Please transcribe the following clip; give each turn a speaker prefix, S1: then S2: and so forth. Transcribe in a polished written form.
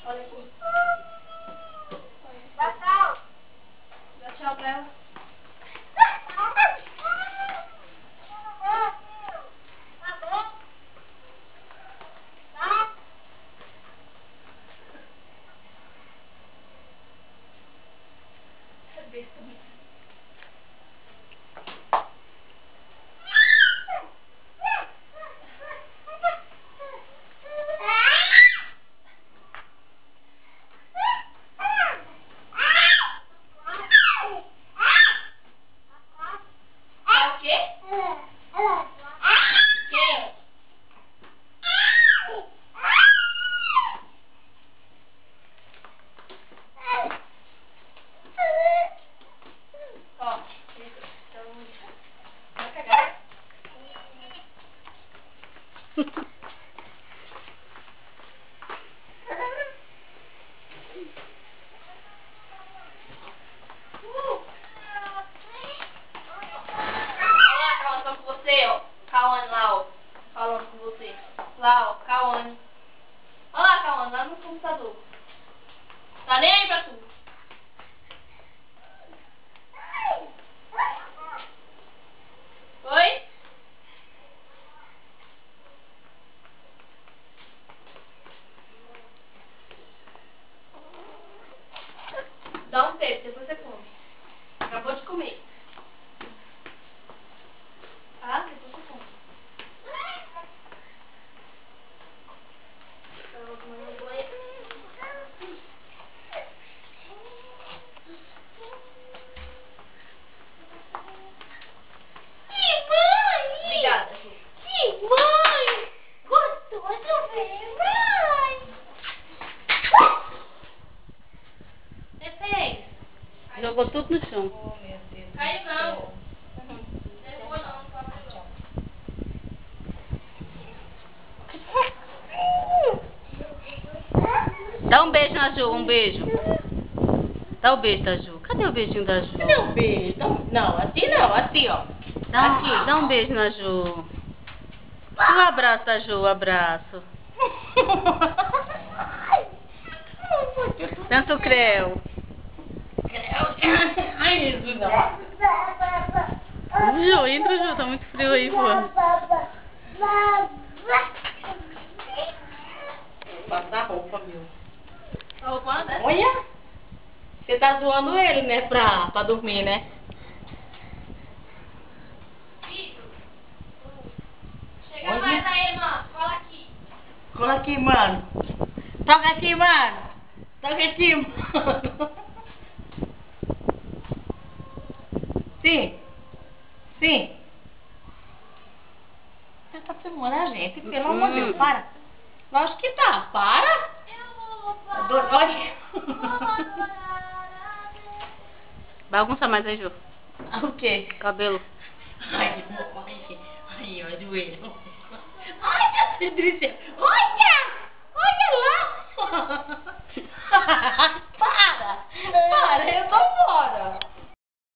S1: Olha aqui. Dá tchau. Dá tchau pra ela. Lá, ó, Cauane. Olha lá, Cauane, lá no computador. Tá nem aí pra tu. Oi? Dá um tempo, depois você come. Acabou de comer. Tá? Depois você come. Obrigada, Ju.
S2: Sim, mãe! Gostou de ver, mãe?
S1: Você fez?
S3: Jogou tudo no chão.
S2: Oh, meu Deus.
S1: Caiu não. Derrubou não, não pode não.
S3: Dá um beijo na Ju, um beijo. Dá o beijo da Ju. Cadê o beijinho da Ju?
S2: Cadê o beijo? Não, assim não, assim, ó.
S3: Dá um beijo na Ju. E o abraço da Ju, o abraço. Tanto o Creu.
S2: Ai, Jesus, não.
S3: Ju, entra, Ju, tá muito frio aí, pô.
S2: Passar roupa, meu.
S1: A roupa anda?
S2: Olha. Você tá zoando ele, né, pra dormir, né?
S1: Chega mais aí, mano. Cola aqui.
S2: Cola aqui, mano. Toca aqui, mano. Toca aqui, mano. Sim. Sim. Você tá filmando a gente, pelo amor de Deus, para. Lógico que tá, para. Olha.
S3: Bagunça mais aí, Ju.
S2: O quê?
S3: Cabelo.
S2: Ai, ai, ó, joelho. Ai, Patrícia. Olha! Olha lá!